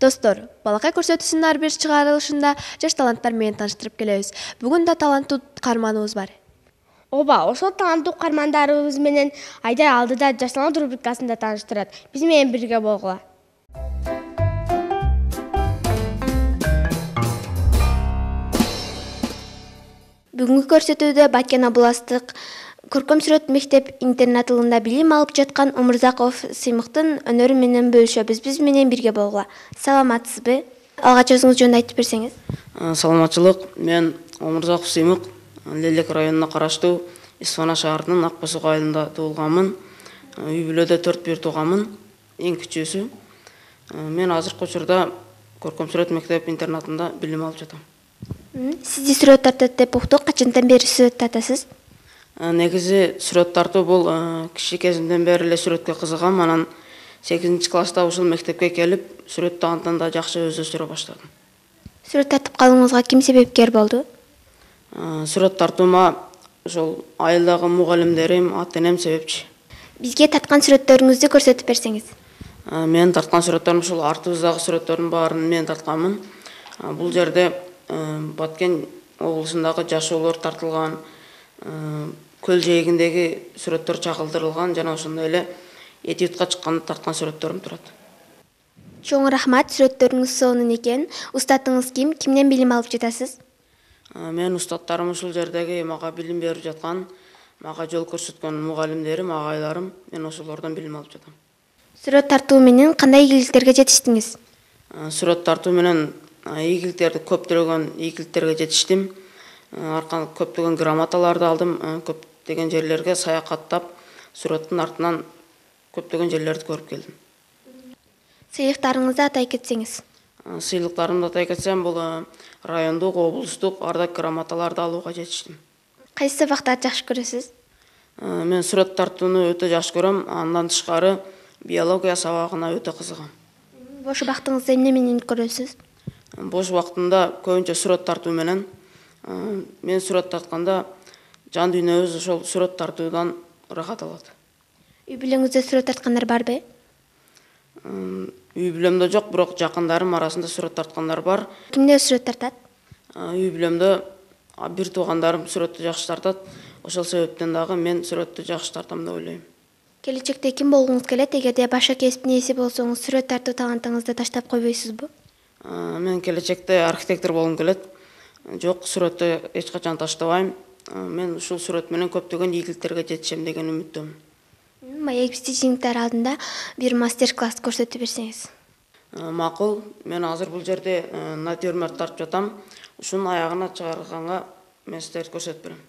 Достор, балакай көрсөтүүсүнүн ар бир чыгарылышында жаш таланттар менен тааныштырып келебиз. Бүгүн да таланттуу каарманыбыз бар. Ооба, ошол таланттуу каармандарыбыз менен Айдар алдыда жаш талант рубрикасында тааныштырат. Биз менен бирге болгула. Бүгүнкү көрсөтүүдө Баткен областык көркөм сүрөт мектеп интернатында билим алып жаткан Умурзаков Сыймыктын өнөрү менен бөлүшөбүз. Биз менен бирге болгула. Саламатсызбы? Алгач өзүңүз жөнүндө айтып берсеңиз. Саламатчылык. Мен Умурзаков Сыймык, Лелек районуна караштуу Исфана шаарынын Акбасук айылында туулганмын. Үй бүлөдө 4 бир тууганмын, эң кичүүсү. Мен азыркы учурда көркөм сүрөт мектеп интернатында билим алып жатам. Сизди сүрөт тартат деп уктук. Качандан бери сүрөт тартасыз? Негизи сүрөт тартуу бул кичи кезимден бери эле сүрөткө кызыгам. Анан 8-класста ушул мектепке келип, сүрөттү андан да жакшы өздөштүрө баштадым. Сүрөт тартып калууңузга ким себепкер болду? Сүрөт тартуума ошол айылдагы мугалимдерим, ата-энем себепчи. Бизге тарткан сүрөттөрүңүздү көрсөтүп берсеңиз. Мен тарткан сүрөттөрүм ушул артыбыздагы сүрөттөрдүн баарын мен тартканмын. Бул жерде Баткен облусундагы жашоолор тартылган, көл жээгиндеги сүрөттөр чагылдырылган жана ошондой эле этюдка чыкканда тарткан сүрөттөрүм турат. Чоң рахмат, сүрөттөрүңүз сонун экен. Устатыңыз ким? Кимден билим алып жатасыз? Мен устаттарым ушул жердеги мага билим берип жаткан, мага жол көрсөткөн мугалимдерим, агайларым, мен ошолордон билим алып жатам. Сүрөт тартуу менен кандай ийгиликтерге жетиштиңиз? Сүрөт тартуу менен ийгиликтерди көптөгөн ийгиликтерге жетиштим. Аркан көптөгөн грамоталарды алдым, көптөгөн жерлерге саякаттап, сүрөттүн артынан көптөгөн жерлерди көрүп келдим. Сыйлыктарыңызды атай кетсеңиз. Сыйлыктарымды атай кетсем, бул райондук, облустук ардак грамоталарды алууга жетиштим. Кайсы сабактарды жакшы көрөсүз? Мен сүрөт тартууну өтө жакшы көрөм, андан тышкары биология сабагына өтө кызыгам. Бош убактыңызда эмне менен көрөсүз? Бош убактымда көбүнчө сүрөт тартуу менен. Мен сүрөт тартканда жан дүйнөбүз ошол сүрөт тартуудан ырахат алат. Үй бүлөңүздө сүрөт тарткандар барбы? Үй бүлөмдө жок, бирок жакындарым арасында сүрөт тарткандар бар. Кимдер сүрөт тартат? Үй бүлөмдө бир туугандарым сүрөттү жакшы тартат. Ошол себептен дагы мен сүрөттү жакшы тартам деп ойлойм. Келечекте ким болгуңуз келет? Эгерде башка кесиптин ээси болсоңуз, сүрөт тартуу талантыңызды таштап койбойсузбу? Мен келечекте архитектор болгум келет. Жок, сүрөттү эч качан таштабайм. Мен ушул сүрөт менен көптөгөн ийгиликтерге жетишем деген үмүттөмүн. Маек стичингдер алдында бир мастер-класс көрсөтүп берсеңиз. Макул, мен азыр бул жерде натюрморт тартып жатам. Ушунун аягына чыгарганга мен силерге көрсөтүп берем.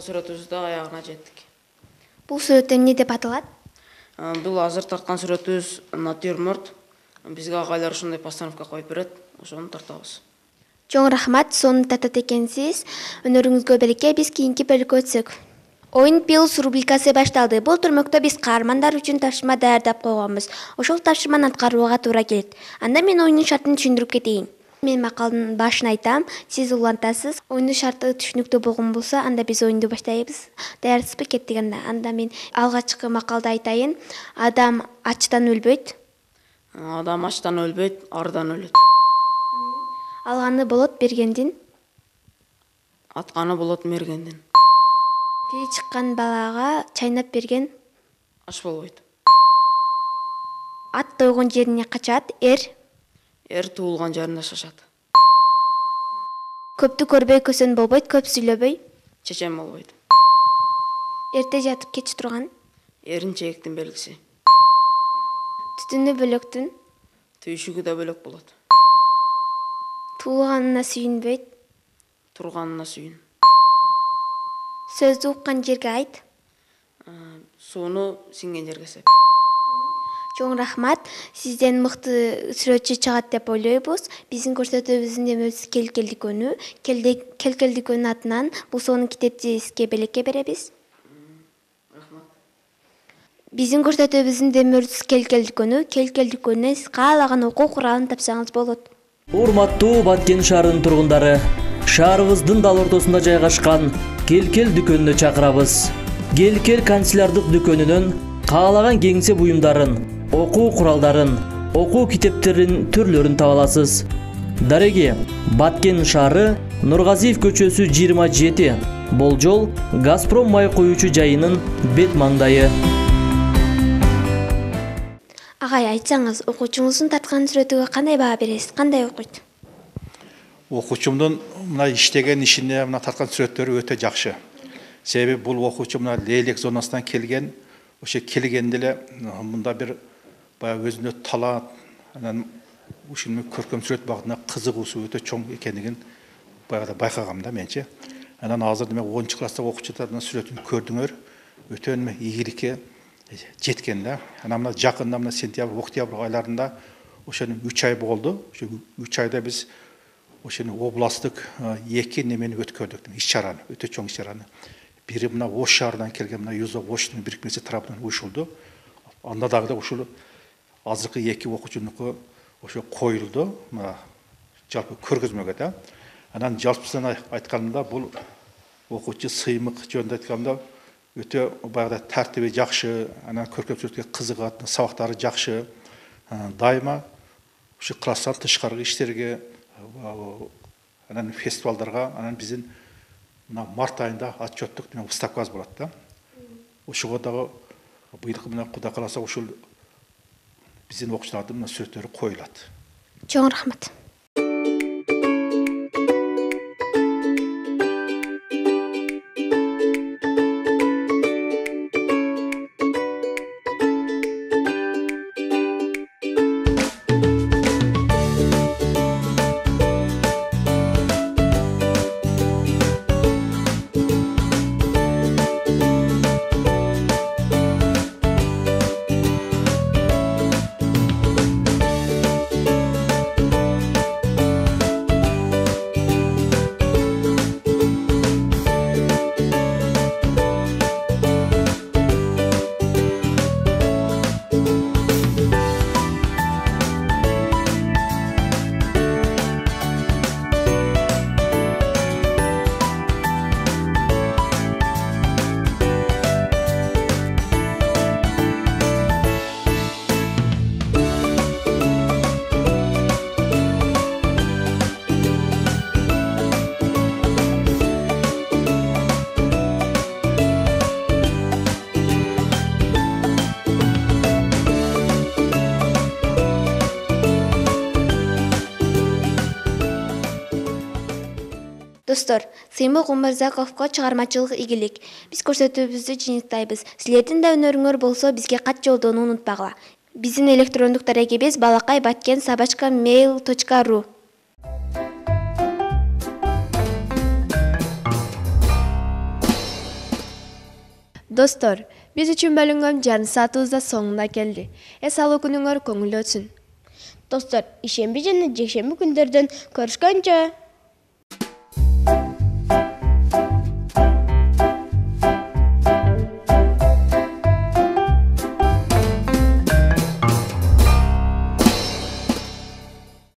сүрөтүбүздү аягына жеттик. Бул сүрөт эмне деп аталат? Бул азыр тарткан сүрөтүбүз натюрморт. Бизге агайлар ушундай постановка коюп берет, ошону тартабыз. Чоң рахмат, сонун тартат экенсиз. Өнөрүңүзгө береке. Биз кийинки бөлүккө өтсөк. Оюн Пилс рубрикасы башталды. Бул түрмөктө биз каармандар үчүн тапшырма даярдап койгонбуз. Ошол тапшырманы аткарууга туура келет. Анда мен оюндун шартын түшүндүрүп кетейин. Мен макалдын башын айтам, сиз улантасыз. Оюндун шарты түшүнүктүү болгон болсо, анда биз оюнду баштайбыз. Даярсызбы? Кеттик анда. Анда мен алгачкы макалды айтайын. Адам ачтан өлбөйт. Адам ачтан өлбөйт, ардан өлөт. Алганы болот бергендин. Атканы болот мергендин. Тили чыккан балага чайнап берген. Аш болбойт. Ат тойгон жерине качат. Эр туулган жеринде шашат. Көптү көрбөй көсөн болбойт. Көп сүйлөбөй. Чечен болбойт. Эрте жатып кеч турган. Эринчектин белгиси. Түтүнү бөлөктүн. Түйшүгү да бөлөк болот. Туулганына сүйүнбөйт. Турганына сүйүн. Сөздү уккан жерге айт. Сууну сиңген жерге сеп. Чоң рахмат. Сизден мыкты сүрөтчү чыгат деп ойлойбуз. Биздин көрсөтүүбүздүн демөсү келкелдикөнү. Келкелдикөнүн атынан бул сонун китепчиске белекке беребиз. Биздин көрсөтүүбүздүн демөсү келкелдикөнү сиз каалаган окуу куралын тапсаңыз болот. Урматтуу Баткен шаарынын тургундары, шаарыбыздын дал ортосунда жайгашкан Келкел дүкөнүнө чакырабыз. Келкел канцелярлык дүкөнүнөн каалаган кеңсе буюмдарын, окуу куралдарын, окуу китептеринин түрлөрүн таба аласыз. Дареге, Баткен шаары, Нургазиев көчөсү 27. Болжол Газпром май коюучу жайынын бет маңдайы. Агай, айтсаңыз, окуучуңуздун тарткан сүрөтүгө кандай баа бересиз? Кандай окуйт? Окуучумдун мына иштеген ишине мына тарткан сүрөттөрү өтө жакшы. Себеби бул окуучу мына лейлек зонасынан келген, ошо келгенде эле мында бир баягы өзүнө талант, анан ушуну көркөм сүрөт багытына кызыгуусу өтө чоң экенин баягы байкагам да менчи. Анан азыр деме 10 класстагы окуучулардын сүрөтүн көрдүңөр, өтө ийгиликке жеткен да. Анан мына жакында мына сентябрь, октябрь айларында ошону 3 ай болду. Ошо 3 айда биз ошону областтык 2 немени өткөрдүк, иш-чараны, өтө чоң иш-чараны. Бири мына Ош шаарынан келген мына Юзо Оштун бирикмеси тарабынан уюшулду. Анда дагы ушул азыркы 2 окуучунуку ошо коюлду, мына жалпы көргөзмөгө да. Анан жалпысынан айтканда бул окуучу сыймык жөнүндө айтканда өтө баягы тартиби жакшы, анан көркөм сүрөткө кызыгат, сабактары жакшы. Дайыма ушу класстан тышкаркы иштерге, анан фестивалдарга, анан биздин мына март айында отчеттук выставкабыз болот да. Ошого дагы быйылкы мына Кудай кааласа ушул биздин окуучулардын сүрөттөрү коюлат. Чоң рахмат. Достор, Сыймык Умарзаковго чыгармачылык ийгилик. Биз көрсөтүүбүздү жыйынтайбыз. Силердин да өнөрүңөр болсо бизге кат жолдоону унутпагыла. Биздин электрондук дарегибиз balakaybatken@mail.ru. Достор, биз үчүн бөлүнгөн жарым саатыбыз да соңуна келди. Эс алуу күнүңөр көңүлдүү өтсүн. Достор, ишемби жана жекшемби күндөрдөн көрүшкөнчө.